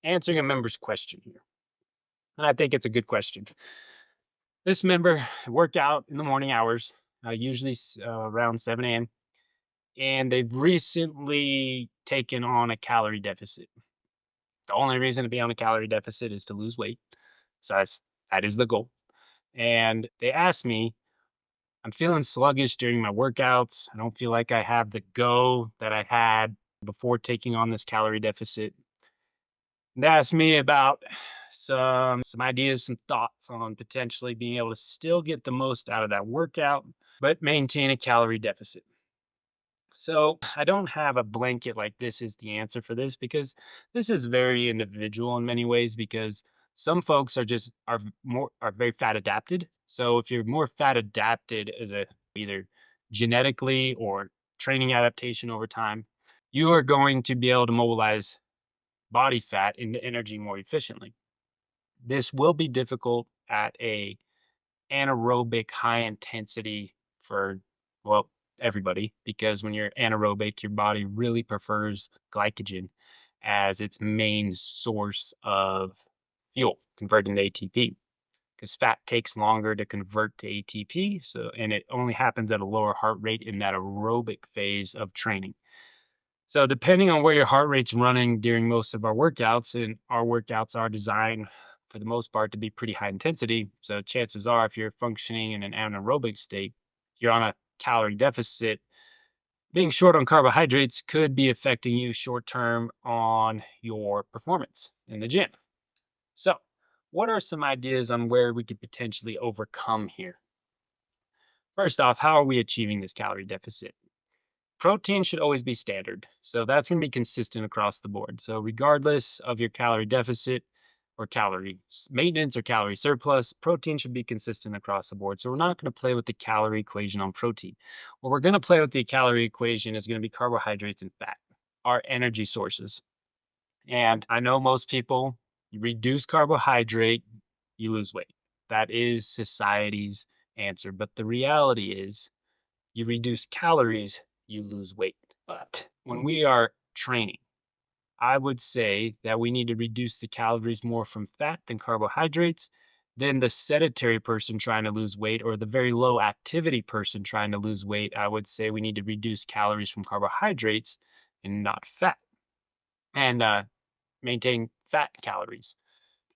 answering a member's question here. And I think it's a good question. This member worked out in the morning hours, usually around 7 a.m., and they've recently taken on a calorie deficit. The only reason to be on a calorie deficit is to lose weight. So that is the goal. And they asked me, I'm feeling sluggish during my workouts. I don't feel like I have the go that I had before taking on this calorie deficit. They asked me about some ideas, some thoughts on potentially being able to still get the most out of that workout, but maintain a calorie deficit. So I don't have a blanket like this is the answer for this, because this is very individual in many ways, because some folks are very fat adapted. So if you're more fat adapted as a either genetically or training adaptation over time, you are going to be able to mobilize body fat into energy more efficiently. This will be difficult at a anaerobic high intensity for, well, everybody, because when you're anaerobic, your body really prefers glycogen as its main source of fuel converting to ATP, because fat takes longer to convert to ATP. And it only happens at a lower heart rate in that aerobic phase of training. So depending on where your heart rate's running during most of our workouts, and our workouts are designed for the most part to be pretty high intensity. So chances are, if you're functioning in an anaerobic state, you're on a calorie deficit. Being short on carbohydrates could be affecting you short term on your performance in the gym. So what are some ideas on where we could potentially overcome here? First off, how are we achieving this calorie deficit? Protein should always be standard. So that's going to be consistent across the board. So regardless of your calorie deficit or calorie maintenance or calorie surplus, protein should be consistent across the board. So we're not going to play with the calorie equation on protein. What we're going to play with the calorie equation is going to be carbohydrates and fat, our energy sources. And I know most people, you reduce carbohydrate, you lose weight. That is society's answer. But the reality is, you reduce calories, you lose weight. But when we are training, I would say that we need to reduce the calories more from fat than carbohydrates. Than the sedentary person trying to lose weight, or the very low activity person trying to lose weight, I would say we need to reduce calories from carbohydrates and not fat, and maintain fat calories.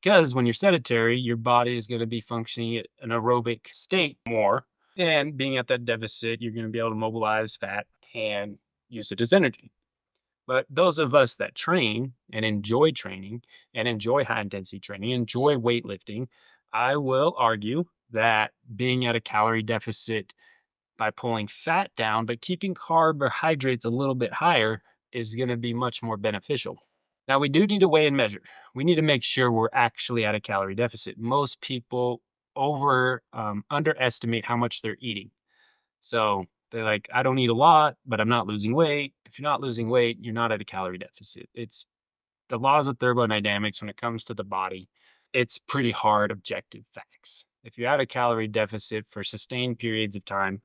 Because when you're sedentary, your body is going to be functioning at an aerobic state more. And being at that deficit, you're going to be able to mobilize fat and use it as energy. But those of us that train and enjoy training and enjoy high intensity training, enjoy weightlifting, I will argue that being at a calorie deficit by pulling fat down, but keeping carbohydrates a little bit higher, is going to be much more beneficial. Now, we do need to weigh and measure. We need to make sure we're actually at a calorie deficit. Most people underestimate how much they're eating. So they're like, I don't eat a lot, but I'm not losing weight. If you're not losing weight, you're not at a calorie deficit. It's the laws of thermodynamics when it comes to the body. It's pretty hard objective facts. If you're at a calorie deficit for sustained periods of time,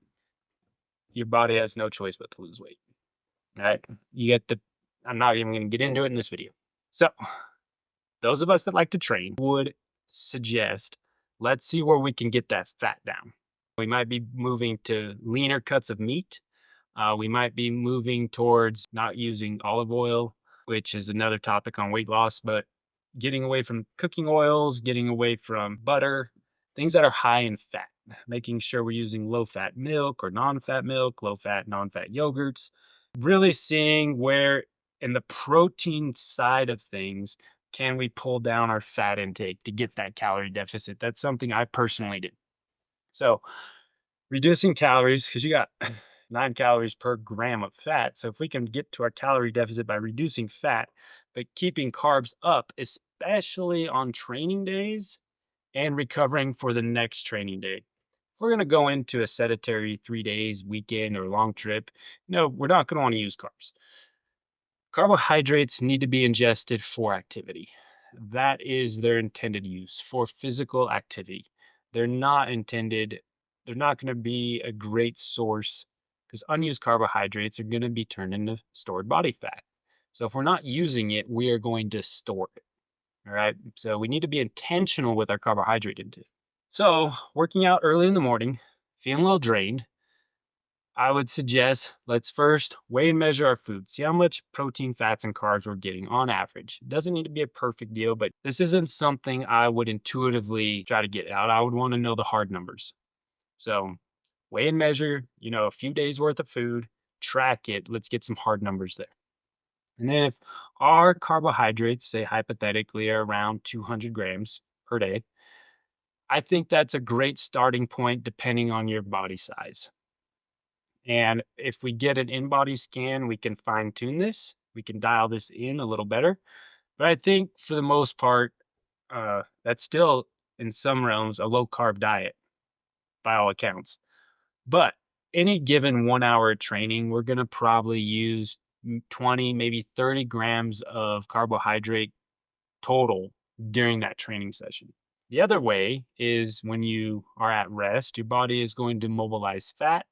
your body has no choice but to lose weight. Right? I'm not even going to get into it in this video. So those of us that like to train would suggest, let's see where we can get that fat down. We might be moving to leaner cuts of meat. We might be moving towards not using olive oil, which is another topic on weight loss, but getting away from cooking oils, getting away from butter, things that are high in fat, making sure we're using low-fat milk or non-fat milk, low-fat, non-fat yogurts, really seeing where in the protein side of things, can we pull down our fat intake to get that calorie deficit? That's something I personally do. So reducing calories, because you got 9 calories per gram of fat. So if we can get to our calorie deficit by reducing fat, but keeping carbs up, especially on training days and recovering for the next training day. If we're going to go into a sedentary 3 days, weekend, or long trip, no, we're not going to want to use carbs. Carbohydrates need to be ingested for activity. That is their intended use, for physical activity. They're not going to be a great source, because unused carbohydrates are going to be turned into stored body fat. So if we're not using it, we are going to store it. All right. So we need to be intentional with our carbohydrate intake. So working out early in the morning, feeling a little drained, I would suggest let's first weigh and measure our food. See how much protein, fats, and carbs we're getting on average. It doesn't need to be a perfect deal, but this isn't something I would intuitively try to get out. I would want to know the hard numbers. So weigh and measure, a few days worth of food, track it. Let's get some hard numbers there. And then if our carbohydrates, say hypothetically, are around 200 grams per day, I think that's a great starting point depending on your body size. And if we get an in-body scan, we can fine-tune this. We can dial this in a little better. But I think for the most part, that's still in some realms a low-carb diet by all accounts. But any given 1 hour of training, we're going to probably use 20, maybe 30 grams of carbohydrate total during that training session. The other way is when you are at rest, your body is going to mobilize fat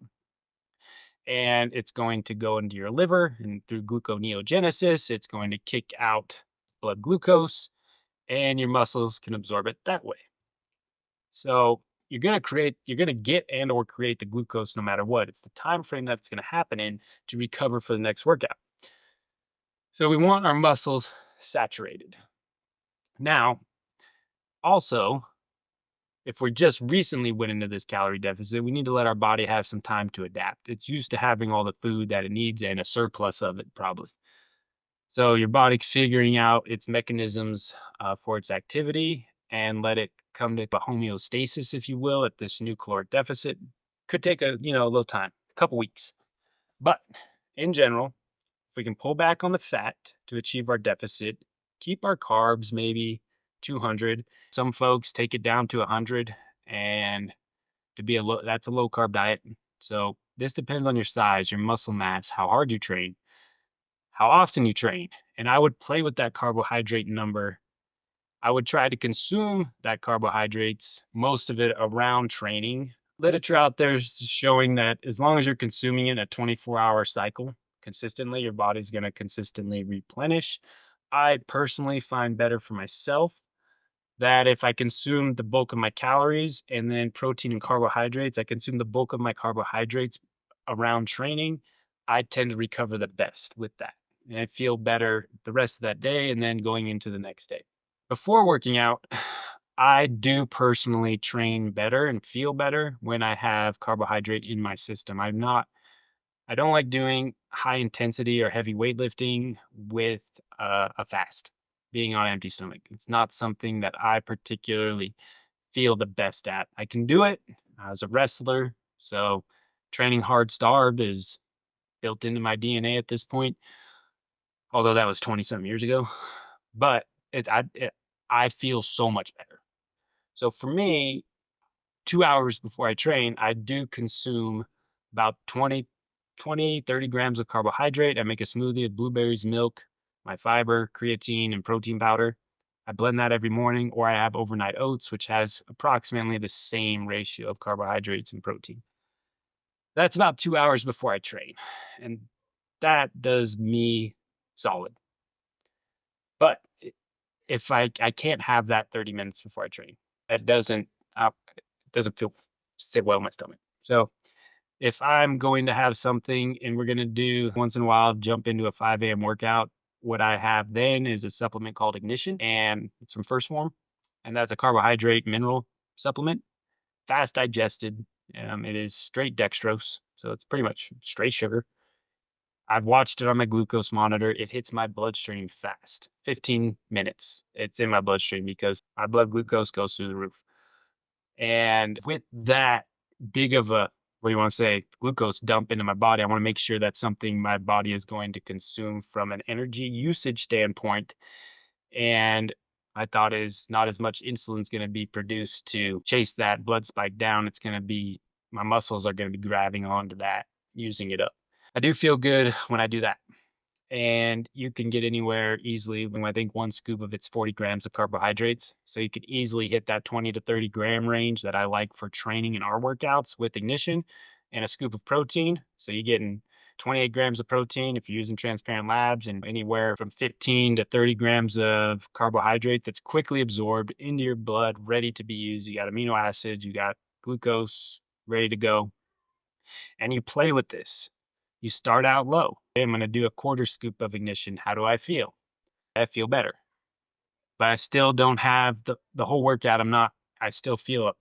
and it's going to go into your liver, and through gluconeogenesis, it's going to kick out blood glucose and your muscles can absorb it that way. So you're going to get and or create the glucose no matter what. It's the time frame that it's going to happen in to recover for the next workout. So we want our muscles saturated. Now, also, if we just recently went into this calorie deficit, we need to let our body have some time to adapt. It's used to having all the food that it needs and a surplus of it, probably. So your body figuring out its mechanisms for its activity and let it come to a homeostasis, if you will, at this new caloric deficit could take a little time, a couple weeks. But in general, if we can pull back on the fat to achieve our deficit, keep our carbs maybe 200. Some folks take it down to 100, and that's a low carb diet. So this depends on your size, your muscle mass, how hard you train, how often you train. And I would play with that carbohydrate number. I would try to consume that carbohydrates, most of it around training. Literature out there is showing that as long as you're consuming it in a 24-hour cycle consistently, your body's going to consistently replenish. I personally find better for myself that if I consume the bulk of my calories and then protein and carbohydrates, I consume the bulk of my carbohydrates around training, I tend to recover the best with that. And I feel better the rest of that day and then going into the next day. Before working out, I do personally train better and feel better when I have carbohydrate in my system. I don't like doing high intensity or heavy weightlifting with a fast, being on empty stomach. It's not something that I particularly feel the best at. I can do it as a wrestler, so training hard starved is built into my DNA at this point, although that was 20 something years ago. But I feel so much better. So for me, 2 hours before I train, I do consume about 30 grams of carbohydrate. I make a smoothie of blueberries, milk, my fiber, creatine, and protein powder. I blend that every morning, or I have overnight oats, which has approximately the same ratio of carbohydrates and protein. That's about 2 hours before I train, and that does me solid. But if I can't have that 30 minutes before I train, it doesn't sit well in my stomach. So if I'm going to have something and we're going to do once in a while, jump into a 5 a.m. workout, what I have then is a supplement called Ignition, and it's from First Form, and that's a carbohydrate mineral supplement, fast digested. It is straight dextrose, so it's pretty much straight sugar. I've watched it on my glucose monitor. It hits my bloodstream fast. 15 minutes. It's in my bloodstream because my blood glucose goes through the roof. And with that big of a, what do you want to say, glucose dump into my body, I want to make sure that's something my body is going to consume from an energy usage standpoint. And my thought is not as much insulin is going to be produced to chase that blood spike down. It's going to be, my muscles are going to be grabbing onto that, using it up. I do feel good when I do that. And you can get anywhere easily. I think one scoop of it's 40 grams of carbohydrates. So you could easily hit that 20 to 30 gram range that I like for training in our workouts with Ignition, and a scoop of protein. So you're getting 28 grams of protein if you're using transparent labs, and anywhere from 15 to 30 grams of carbohydrate that's quickly absorbed into your blood, ready to be used. You got amino acids, you got glucose ready to go, and you play with this. You start out low. I'm going to do a quarter scoop of ignition. How do I feel? I feel better, but I still don't have the whole workout. I still feel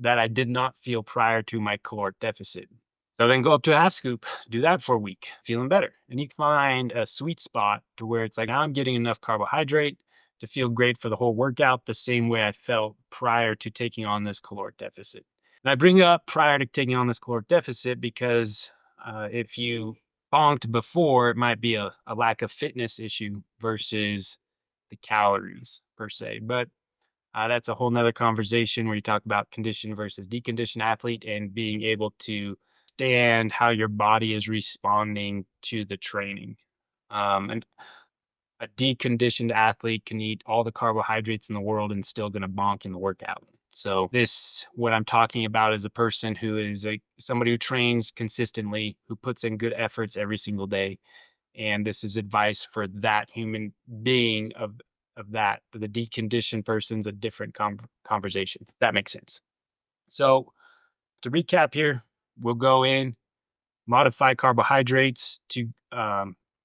that I did not feel prior to my caloric deficit. So then go up to a half scoop, do that for a week, feeling better. And you can find a sweet spot to where it's like, I'm getting enough carbohydrate to feel great for the whole workout, the same way I felt prior to taking on this caloric deficit. And I bring up prior to taking on this caloric deficit because if you bonked before, it might be a lack of fitness issue versus the calories per se. But that's a whole nother conversation where you talk about conditioned versus deconditioned athlete and being able to understand how your body is responding to the training. And a deconditioned athlete can eat all the carbohydrates in the world and still going to bonk in the workout. So what I'm talking about is a person who is somebody who trains consistently, who puts in good efforts every single day. And this is advice for that human being of that. The deconditioned person's a different conversation. That makes sense. So to recap here, we'll go in, modify carbohydrates to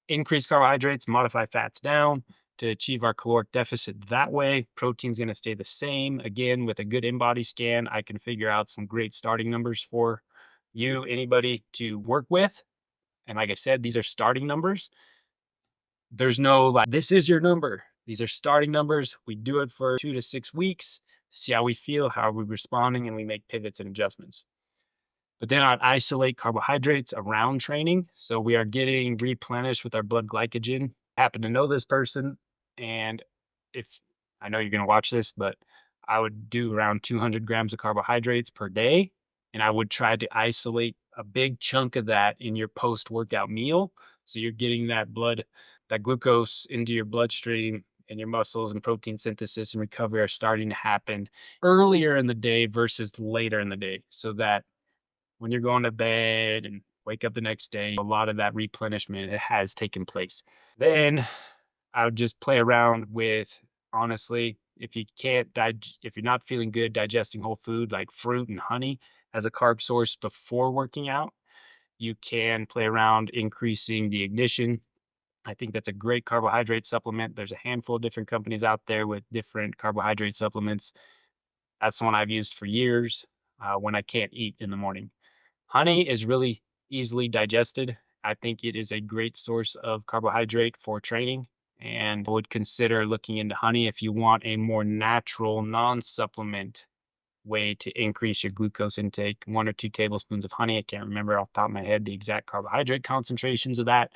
increase carbohydrates, modify fats down to achieve our caloric deficit that way. Protein's going to stay the same. Again, with a good in-body scan, I can figure out some great starting numbers for you, anybody to work with. And like I said, these are starting numbers. There's no like, this is your number. These are starting numbers. We do it for 2 to 6 weeks, see how we feel, how are we responding, and we make pivots and adjustments. But then I'd isolate carbohydrates around training. So we are getting replenished with our blood glycogen. I happen to know this person, and if I know you're going to watch this, but I would do around 200 grams of carbohydrates per day. And I would try to isolate a big chunk of that in your post-workout meal. So you're getting that glucose into your bloodstream, and your muscles and protein synthesis and recovery are starting to happen earlier in the day versus later in the day. So that when you're going to bed and wake up the next day, a lot of that replenishment has taken place. Then I would just play around with, honestly, if you're not feeling good digesting whole food like fruit and honey as a carb source before working out, you can play around increasing the ignition. I think that's a great carbohydrate supplement. There's a handful of different companies out there with different carbohydrate supplements. That's the one I've used for years when I can't eat in the morning. Honey is really easily digested. I think it is a great source of carbohydrate for training, and I would consider looking into honey if you want a more natural, non-supplement way to increase your glucose intake. 1 or 2 tablespoons of honey. I can't remember off the top of my head the exact carbohydrate concentrations of that,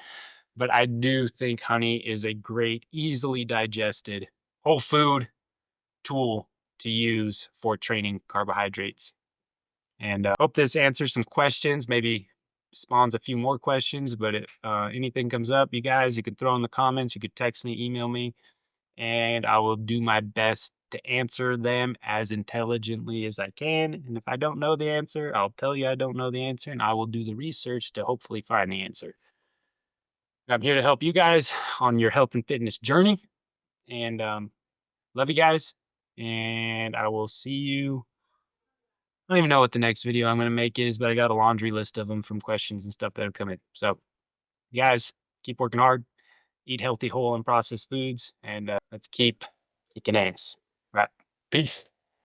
but I do think honey is a great, easily digested whole food tool to use for training carbohydrates. And hope this answers some questions, maybe spawns a few more questions. But if anything comes up, you guys, you can throw in the comments, you could text me, email me, and I will do my best to answer them as intelligently as I can. And if I don't know the answer, I'll tell you I don't know the answer, and I will do the research to hopefully find the answer. I'm here to help you guys on your health and fitness journey. And love you guys. And I will see you. I don't even know what the next video I'm going to make is, but I got a laundry list of them from questions and stuff that have come in. So, you guys, keep working hard, eat healthy, whole, and processed foods, and let's keep kicking ass. All right. Peace.